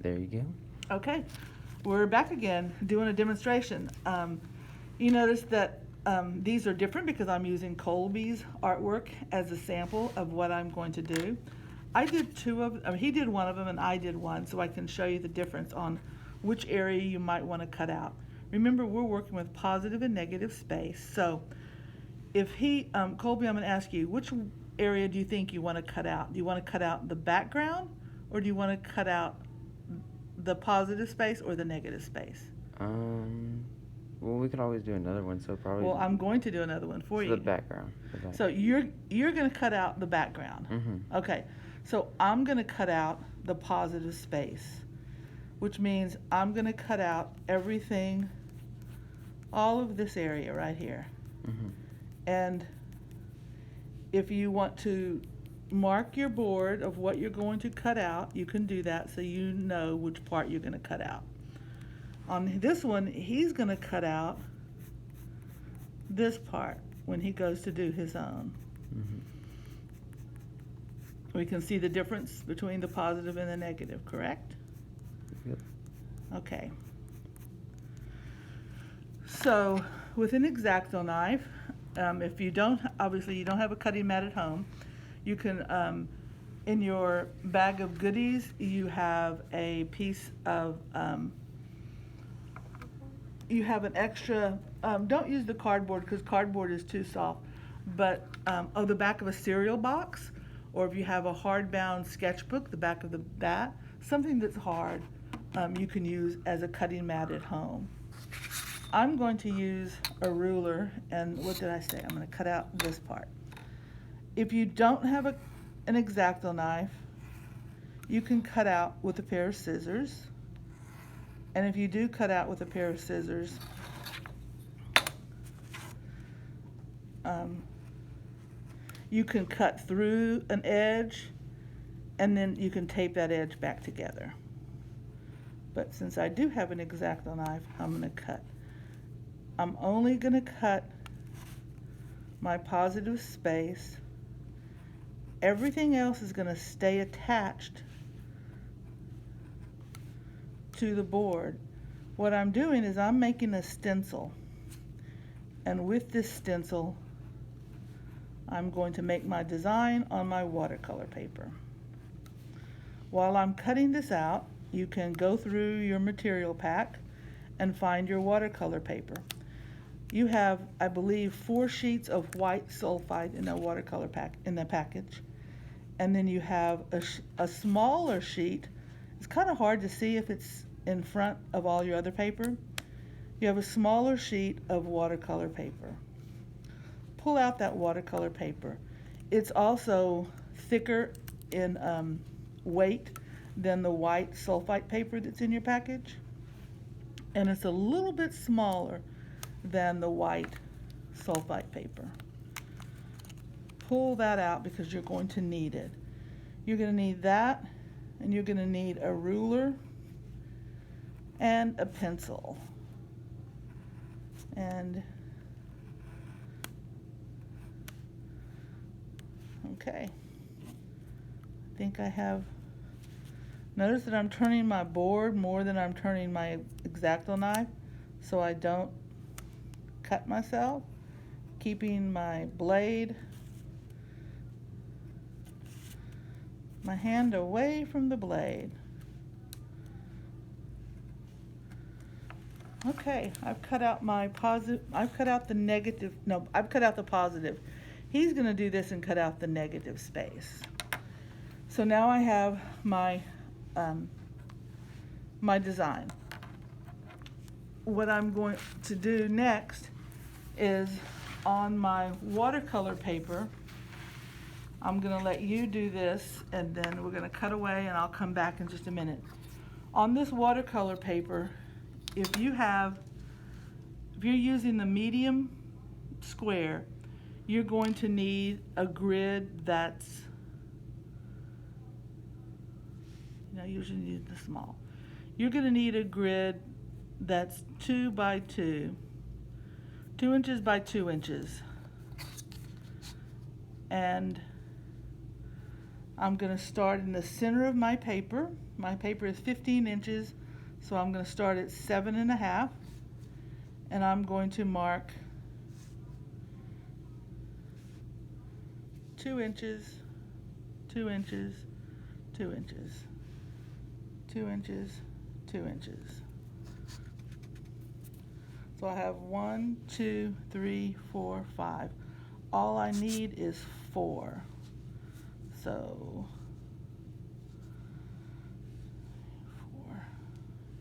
There you go. Okay, we're back again doing a demonstration. You notice that these are different because I'm using Colby's artwork as a sample of what I'm going to do. I did he did one of them and I did one, so I can show you the difference on which area you might want to cut out. Remember, we're working with positive and negative space, so if Colby, I'm going to ask you, which area do you think you want to cut out? Do you want to cut out the background, or do you want to cut out the positive space or the negative space? Well, we could always do another one, so probably. Well, I'm going to do another one for you. The background. So you're going to cut out the background. Mm-hmm. Okay. So I'm going to cut out the positive space, which means I'm going to cut out everything, all of this area right here. Mm-hmm. And if you want to mark your board of what you're going to cut out, you can do that so you know which part you're going to cut out. On this one, he's going to cut out this part when he goes to do his own. Mm-hmm. We can see the difference between the positive and the negative, correct? Yep. Okay. So with an X-Acto knife, if you don't, obviously you don't have a cutting mat at home, you can, in your bag of goodies, you have a piece of, you have an extra, don't use the cardboard because cardboard is too soft, but the back of a cereal box, or if you have a hardbound sketchbook, the back of that, something that's hard, you can use as a cutting mat at home. I'm going to use a ruler, and what did I say? I'm going to cut out this part. If you don't have an X-Acto knife, you can cut out with a pair of scissors. And if you do cut out with a pair of scissors, you can cut through an edge, and then you can tape that edge back together. But since I do have an X-Acto knife, I'm going to cut. I'm only going to cut my positive space. Everything else is going to stay attached to the board. What I'm doing is I'm making a stencil. And with this stencil, I'm going to make my design on my watercolor paper. While I'm cutting this out, you can go through your material pack and find your watercolor paper. You have, I believe, 4 sheets of white sulfite in the watercolor package. And then you have a smaller sheet. It's kind of hard to see if it's in front of all your other paper. You have a smaller sheet of watercolor paper. Pull out that watercolor paper. It's also thicker in weight than the white sulfite paper that's in your package. And it's a little bit smaller than the white sulfite paper. Pull that out because you're going to need it. You're going to need that, and you're going to need a ruler and a pencil. And okay, I think I have. Notice that I'm turning my board more than I'm turning my X-Acto knife, so I don't cut myself, keeping my blade, my hand away from the blade. Okay, I've cut out my positive, I've cut out the negative, no, I've cut out the positive. He's going to do this and cut out the negative space. So now I have my my design. What I'm going to do next is on my watercolor paper, I'm going to let you do this, and then we're going to cut away, and I'll come back in just a minute. On this watercolor paper, if you're using the medium square, you're going to need a grid that's, I usually use the small. You're going to need a grid that's 2 by 2, 2 inches by 2 inches. And I'm going to start in the center of my paper. My paper is 15 inches, so I'm going to start at 7.5, and I'm going to mark 2 inches, 2 inches, 2 inches, 2 inches, 2 inches. So I have 1, 2, 3, 4, 5. All I need is 4. So 4,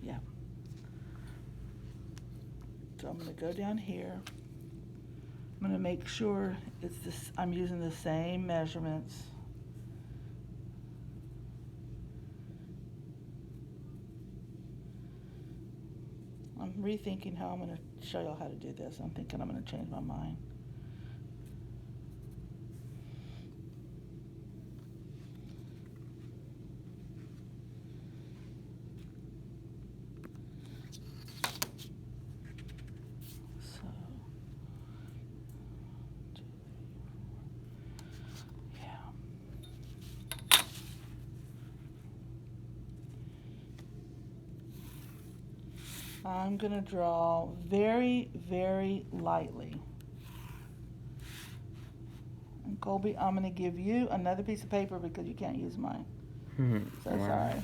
yeah. So I'm going to go down here. I'm going to make sure it's this. I'm using the same measurements. I'm rethinking how I'm going to show y'all how to do this. I'm thinking I'm going to change my mind. So, 2, 3, 4. Yeah. I'm going to draw very, very lightly. And Colby, I'm going to give you another piece of paper because you can't use mine. So Wow. sorry.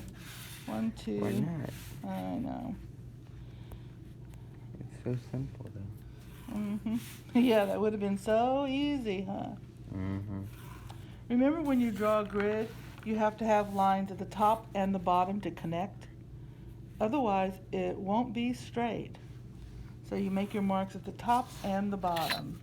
1, 2. Why not? I know. It's so simple, though. Yeah, that would have been so easy, huh? Remember when you draw a grid, you have to have lines at the top and the bottom to connect? Otherwise, it won't be straight. So you make your marks at the top and the bottom.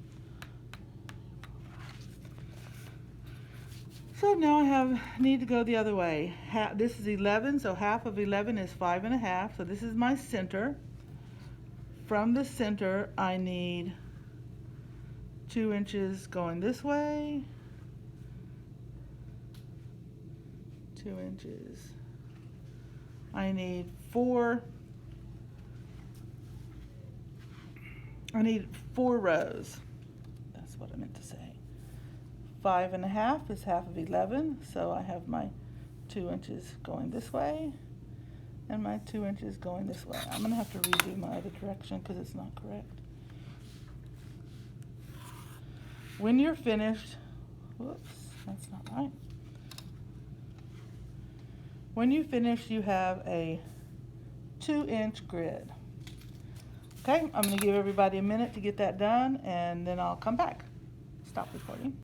So now I need to go the other way. This is 11, so half of 11 is 5.5. So this is my center. From the center, I need 2 inches going this way, 2 inches. I need 4 rows. That's what I meant to say. 5.5 is half of 11, so I have my 2 inches going this way and my 2 inches going this way. I'm gonna have to redo my other direction because it's not correct. When you're finished, whoops, that's not right. When you finish, you have a 2-inch grid. Okay, I'm gonna give everybody a minute to get that done, and then I'll come back. Stop recording.